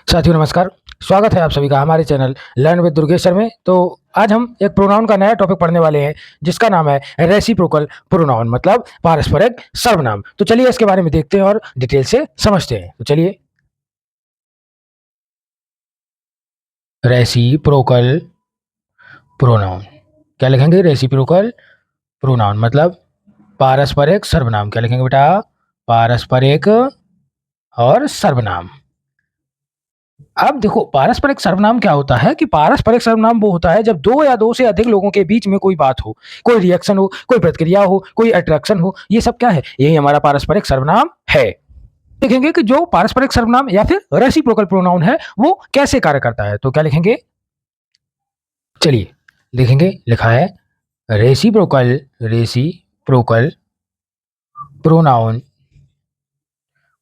साथियों नमस्कार। स्वागत है आप सभी का हमारे चैनल लर्न विद दुर्गेश्वर में। तो आज हम एक प्रोनाउन का नया टॉपिक पढ़ने वाले हैं जिसका नाम है रेसिप्रोकल प्रोनाउन, मतलब पारस्परिक सर्वनाम। तो चलिए इसके बारे में देखते हैं और डिटेल से समझते हैं। तो चलिए, रेसिप्रोकल प्रोनाउन क्या लिखेंगे? रेसिप्रोकल प्रोनाउन मतलब पारस्परिक सर्वनाम। क्या लिखेंगे बेटा? पारस्परिक और सर्वनाम। अब देखो, पारस्परिक सर्वनाम क्या होता है कि पारस्परिक सर्वनाम वो होता है जब दो या दो से अधिक लोगों के बीच में कोई बात हो, कोई रिएक्शन हो, कोई प्रतिक्रिया हो, कोई अट्रैक्शन हो। ये सब क्या है? यही हमारा पारस्परिक सर्वनाम है। देखेंगे कि जो पारस्परिक सर्वनाम या फिर रेसिप्रोकल प्रोनाउन है वो कैसे कार्य करता है। तो क्या लिखेंगे? चलिए लिखेंगे। लिखा है reciprocal reciprocal pronoun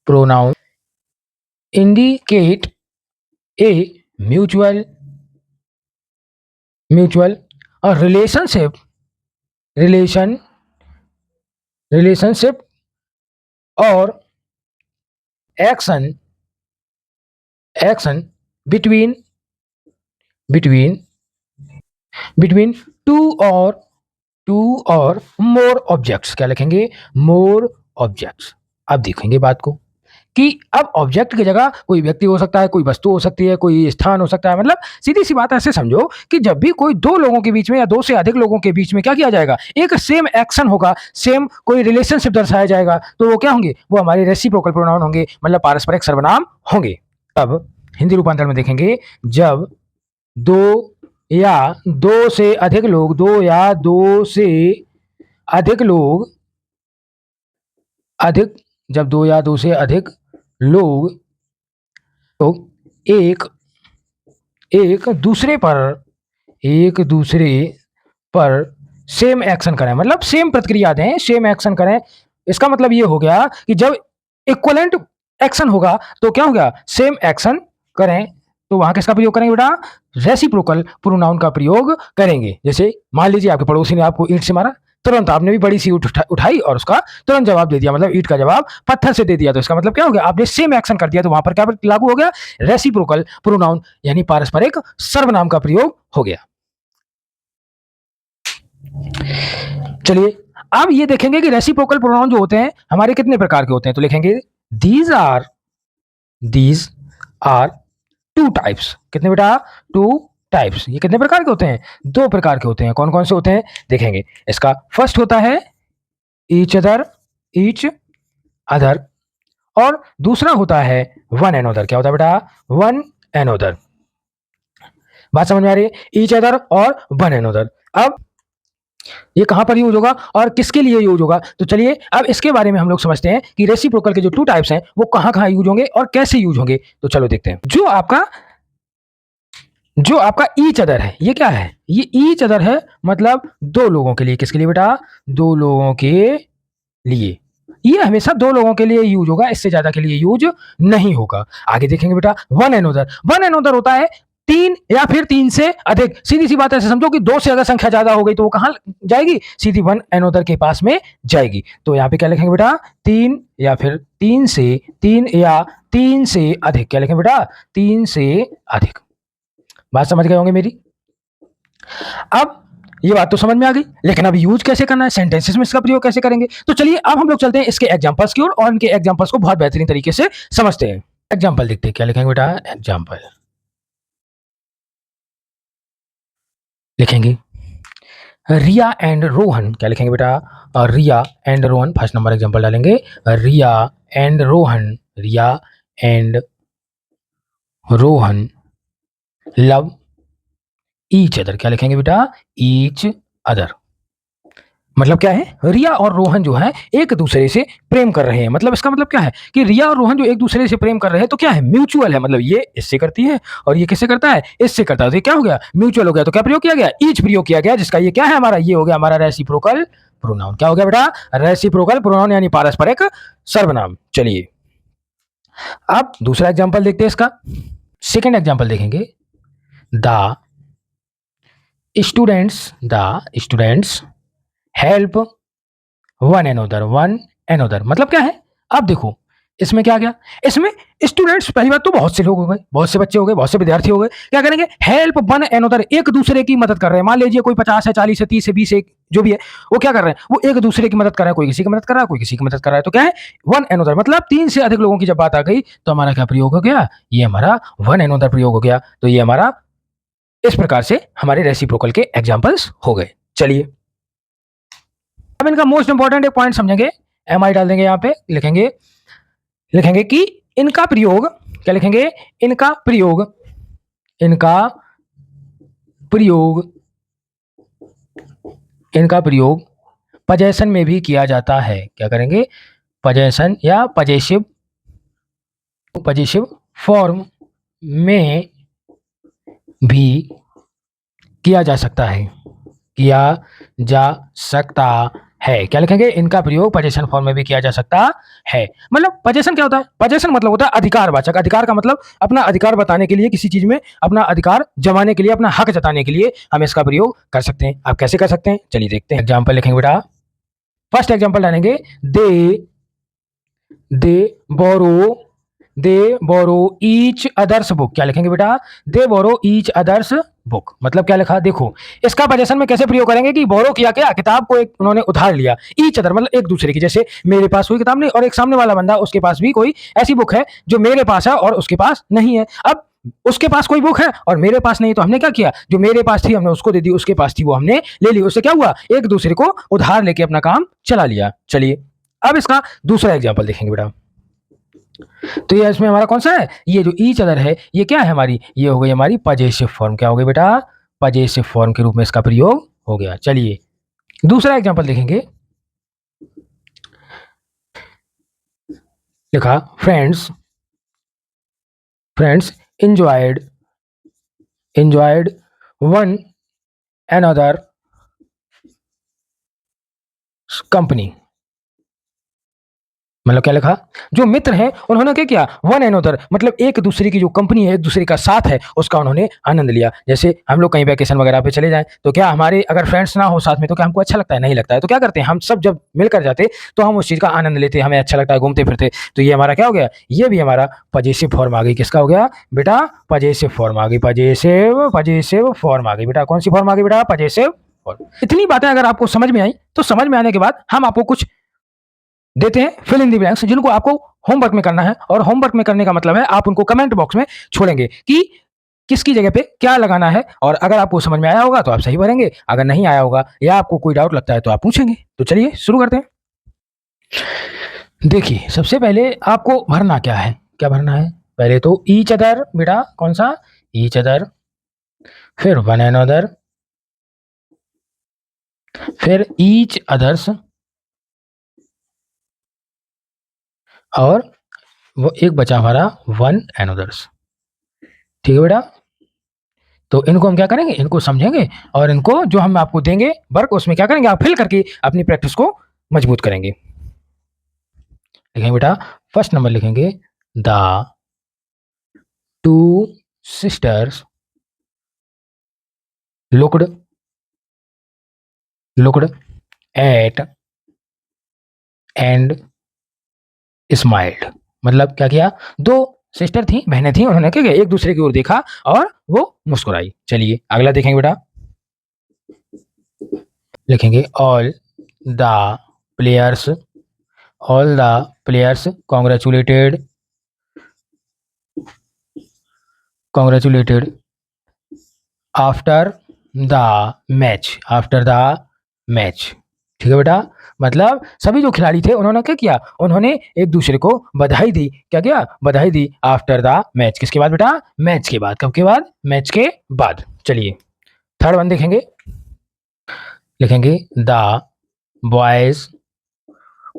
pronoun indicate a mutual mutual और रिलेशन रिलेशनशिप और action action between between between two और मोर ऑब्जेक्ट्स। क्या लिखेंगे? More objects. अब देखेंगे बात को कि अब ऑब्जेक्ट की जगह कोई व्यक्ति हो सकता है, कोई वस्तु हो सकती है, कोई स्थान हो सकता है। मतलब सीधी सी बात ऐसे समझो कि जब भी कोई दो लोगों के बीच में या दो से अधिक लोगों के बीच में क्या किया जाएगा, एक सेम एक्शन होगा, सेम कोई रिलेशनशिप दर्शाया जाएगा, तो वो क्या होंगे? वो हमारे रेसिप्रोकल प्रोनाउन होंगे, मतलब पारस्परिक सर्वनाम होंगे। अब हिंदी रूपांतर में देखेंगे, जब दो या दो से अधिक लोग दो या दो से अधिक लोग अधिक जब दो या दो से अधिक लोग तो एक एक दूसरे पर सेम एक्शन करें, मतलब सेम प्रतिक्रिया दें, सेम एक्शन करें। इसका मतलब ये हो गया कि जब इक्वलेंट एक्शन होगा तो क्या होगा? सेम एक्शन करें। तो वहां किसका प्रयोग करेंगे बेटा? रेसिप्रोकल प्रोनाउन का प्रयोग करेंगे। जैसे मान लीजिए आपके पड़ोसी ने आपको ईंट से मारा, तुरंत आपने भी बड़ी सी ईंट उठाई और उसका तुरंत जवाब दे दिया, मतलब ईंट का जवाब पत्थर से दे दिया। तो इसका मतलब क्या हो गया? आपने सेम एक्शन कर दिया, तो वहां पर क्या लागू हो गया? रेसिप्रोकल प्रोनाउन यानी पारस्परिक सर्वनाम का प्रयोग हो गया। चलिए अब ये देखेंगे कि रेसिप्रोकल प्रोनाउन जो होते हैं हमारे कितने प्रकार के होते हैं। तो लिखेंगे दीज आर टू टाइप्स। कितने बेटा? Two types. ये कितने प्रकार के होते हैं? दो प्रकार के होते हैं। कौन कौन से होते हैं देखेंगे। इसका फर्स्ट होता है ईच अदर और दूसरा होता है वन एंड अदर। क्या होता है बेटा? One and other. बात समझ में आ रही है? ईच अदर और वन एंड अदर। अब ये कहां पर यूज होगा और किसके लिए यूज होगा? तो चलिए अब इसके बारे में हम लोग समझते हैं कि रेसिप्रोकल के जो टू टाइप्स हैं वो कहां कहां यूज होंगे और कैसे यूज होंगे। तो चलो देखते हैं। जो आपका ईच अदर है, ये क्या है? ये ईच अदर है, मतलब दो लोगों के लिए। किसके लिए बेटा? दो लोगों के लिए। ये हमेशा दो लोगों के लिए यूज होगा, इससे ज्यादा के लिए यूज नहीं होगा। आगे देखेंगे बेटा one and other. One and other होता है तीन या फिर तीन से अधिक। सीधी सी बात है, समझो कि दो से अगर संख्या ज्यादा हो गई तो वो कहां जाएगी? सीधी वन एंड अदर के पास में जाएगी। तो यहाँ पे क्या लिखेंगे बेटा? तीन या फिर तीन या तीन से अधिक। क्या लिखेंगे बेटा? तीन से अधिक। बात समझ गए होंगे मेरी। अब ये बात तो समझ में आ गई, लेकिन अब यूज कैसे करना है, सेंटेंसेस में इसका प्रयोग कैसे करेंगे। तो चलिए अब हम लोग चलते हैं इसके एग्जांपल्स की ओर और इनके एग्जांपल्स को बहुत बेहतरीन तरीके से समझते हैं। एग्जांपल देखते हैं। क्या लिखेंगे बेटा? एग्जांपल लिखेंगे रिया एंड रोहन। क्या लिखेंगे बेटा? Riya and Rohan. First number example डालेंगे। Riya and Rohan love each other. क्या लिखेंगे बेटा? Each other. मतलब क्या है? रिया और रोहन जो है एक दूसरे से प्रेम कर रहे हैं। मतलब इसका मतलब क्या है कि रिया और रोहन जो एक दूसरे से प्रेम कर रहे हैं तो क्या है? म्यूचुअल है। मतलब ये इससे करती है और ये किससे करता है? इससे करता है। तो ये क्या हो गया? म्यूचुअल हो गया। तो क्या प्रयोग किया गया? ईच प्रयोग किया गया, जिसका ये क्या है हमारा? ये हो गया हमारा रेसिप्रोकल प्रोनाउन। क्या हो गया बेटा? रेसिप्रोकल प्रोनाउन यानी पारस्परिक सर्वनाम। चलिए अब दूसरा एग्जाम्पल देखते हैं इसका। सेकेंड एग्जाम्पल देखेंगे। The students help one and other. मतलब क्या है? अब देखो इसमें क्या गया, इसमें स्टूडेंट्स पहली बात तो बहुत से लोग हो गए, बहुत से बच्चे हो गए, बहुत से विद्यार्थी हो गए। क्या करेंगे, हेल्प वन एनदर, एक दूसरे की मदद कर रहे हैं। मान लीजिए कोई 50 है, 40 है, 30 है, 20 है, जो भी है, वो क्या कर रहे हैं, वो एक दूसरे की मदद कर रहे हैं। कोई किसी की मदद कर रहा है, कोई किसी की मदद कर रहा है। तो क्या है, वन एनदर, मतलब 3 से अधिक लोगों की जब बात आ गई तो हमारा क्या प्रयोग हो गया, ये हमारा वन एनदर प्रयोग हो गया। तो ये हमारा इस प्रकार से हमारे रेसिप्रोकल के एग्जाम्पल्स हो गए। चलिए अब इनका मोस्ट इंपॉर्टेंट एक पॉइंट समझेंगे, एम आई डाल देंगे यहाँ पे, लिखेंगे लिखेंगे कि इनका प्रयोग, क्या लिखेंगे, इनका प्रयोग, इनका प्रयोग, इनका प्रयोग पजेशन में भी किया जाता है। क्या करेंगे, पजेशन या पजेसिव, पजेसिव फॉर्म में भी किया जा सकता है, किया जा सकता है। क्या लिखेंगे, इनका प्रयोग पजेशन फॉर्म में भी किया जा सकता है। मतलब पजेशन क्या होता है, पजेशन मतलब होता है अधिकारवाचक। अधिकार का मतलब अपना अधिकार बताने के लिए, किसी चीज में अपना अधिकार जमाने के लिए, अपना हक जताने के लिए हम इसका प्रयोग कर सकते हैं। आप कैसे कर सकते हैं, चलिए देखते हैं। एग्जाम्पल लिखेंगे बेटा, फर्स्ट एग्जाम्पल डालेंगे, दे बोरो, दे बोरो ईच अदर्स बुक। क्या लिखेंगे बेटा, दे बोरो ईच अदर्स बुक, मतलब क्या लिखा, देखो इसका पजेशन में कैसे प्रयोग करेंगे कि बोरो किया, क्या किताब को एक उन्होंने उधार लिया, ईच अदर मतलब एक दूसरे की, जैसे मेरे पास कोई किताब नहीं और एक सामने वाला बंदा उसके पास भी कोई ऐसी बुक है जो मेरे पास है और उसके पास नहीं है। अब उसके पास कोई बुक है और मेरे पास नहीं, तो हमने क्या किया, जो मेरे पास थी हमने उसको दे दी, उसके पास थी वो हमने ले ली। उससे क्या हुआ, एक दूसरे को उधार लेके अपना काम चला लिया। चलिए अब इसका दूसरा एग्जाम्पल देखेंगे बेटा। तो ये इसमें हमारा कौन सा है, ये जो ईच अदर है, ये क्या है हमारी, ये हो गई हमारी पजेसिव फॉर्म। क्या हो गई बेटा, पजेसिव फॉर्म के रूप में इसका प्रयोग हो गया। चलिए दूसरा एग्जांपल देखेंगे, लिखा friends, friends enjoyed one another company। मतलब क्या लिखा, जो मित्र हैं उन्होंने क्या किया, वन एनोदर मतलब एक दूसरे की जो कंपनी है, एक दूसरे का साथ है, उसका उन्होंने आनंद लिया। जैसे हम लोग कहीं वैकेशन वगैरह पे चले जाएं तो क्या हमारे अगर फ्रेंड्स ना हो साथ में तो क्या हमको अच्छा लगता है, नहीं लगता है। तो क्या करते हैं, हम सब जब मिलकर जाते तो हम उस चीज़ का आनंद लेते, हमें अच्छा लगता है, घूमते फिरते। तो ये हमारा क्या हो गया, ये भी हमारा पजेसिव फॉर्म आ गई। किसका हो गया बेटा, पजेसिव फॉर्म आ गई, पजेसिव फॉर्म आ गई बेटा। कौन सी फॉर्म आ गई बेटा, पजेसिव फॉर्म। इतनी बातें अगर आपको समझ में आई तो समझ में आने के बाद हम आपको कुछ देते हैं फिल इन दी ब्लैंक्स, जिनको आपको होमवर्क में करना है। और होमवर्क में करने का मतलब है आप उनको कमेंट बॉक्स में छोड़ेंगे कि किसकी जगह पे क्या लगाना है। और अगर आपको समझ में आया होगा तो आप सही भरेंगे, अगर नहीं आया होगा या आपको कोई डाउट लगता है तो आप पूछेंगे। तो चलिए शुरू करते हैं। देखिए सबसे पहले आपको भरना क्या है, क्या भरना है, पहले तो ईच अदर बेटा, कौन सा, ईच अदर, फिर वन एनदर, फिर ईच अदर्स, और वो एक बचा हमारा वन एनदर्स। ठीक है बेटा, तो इनको हम क्या करेंगे, इनको समझेंगे और इनको जो हम आपको देंगे वर्क उसमें क्या करेंगे, आप फिल करके अपनी प्रैक्टिस को मजबूत करेंगे। लिखेंगे बेटा, फर्स्ट नंबर लिखेंगे, the two sisters looked at and smiled. मतलब क्या किया, दो सिस्टर थी, बहनें थी, उन्होंने क्या किया, एक दूसरे की ओर देखा और वो मुस्कुराई। चलिए अगला देखेंगे बेटा, लिखेंगे all the players, all the players congratulated after the match, after the match. ठीक है बेटा, मतलब सभी जो खिलाड़ी थे उन्होंने क्या किया, उन्होंने एक दूसरे को बधाई दी। क्या किया, बधाई दी आफ्टर द मैच। किसके बाद बेटा, मैच के बाद। कब के बाद, मैच के बाद। चलिए थर्ड वन देखेंगे, लिखेंगे द बॉयज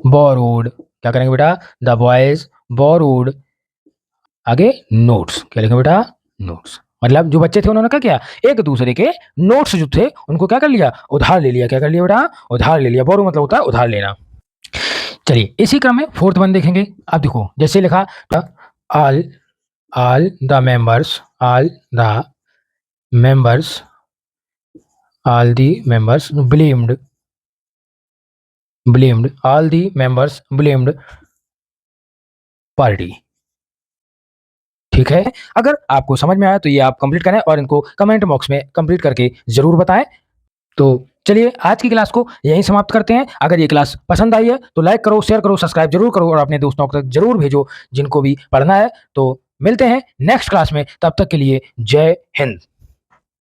बोरोड। क्या करेंगे बेटा, द बॉयज बोरोड, आगे नोट्स। क्या लिखेंगे बेटा, नोट्स। मतलब जो बच्चे थे उन्होंने क्या किया, एक दूसरे के नोट्स जो थे उनको क्या कर लिया, उधार ले लिया। क्या कर लिया बेटा, उधार ले लिया। बोरो मतलब होता है उधार लेना। चलिए इसी क्रम में फोर्थ वन देखेंगे। अब देखो जैसे लिखा, all all the members, all the members, all the members blamed, all the members blamed party. ठीक है, अगर आपको समझ में आया तो ये आप कंप्लीट करें और इनको कमेंट बॉक्स में कंप्लीट करके ज़रूर बताएं। तो चलिए आज की क्लास को यहीं समाप्त करते हैं। अगर ये क्लास पसंद आई है तो लाइक करो, शेयर करो, सब्सक्राइब जरूर करो और अपने दोस्तों तक जरूर भेजो जिनको भी पढ़ना है। तो मिलते हैं नेक्स्ट क्लास में, तब तक के लिए जय हिंद।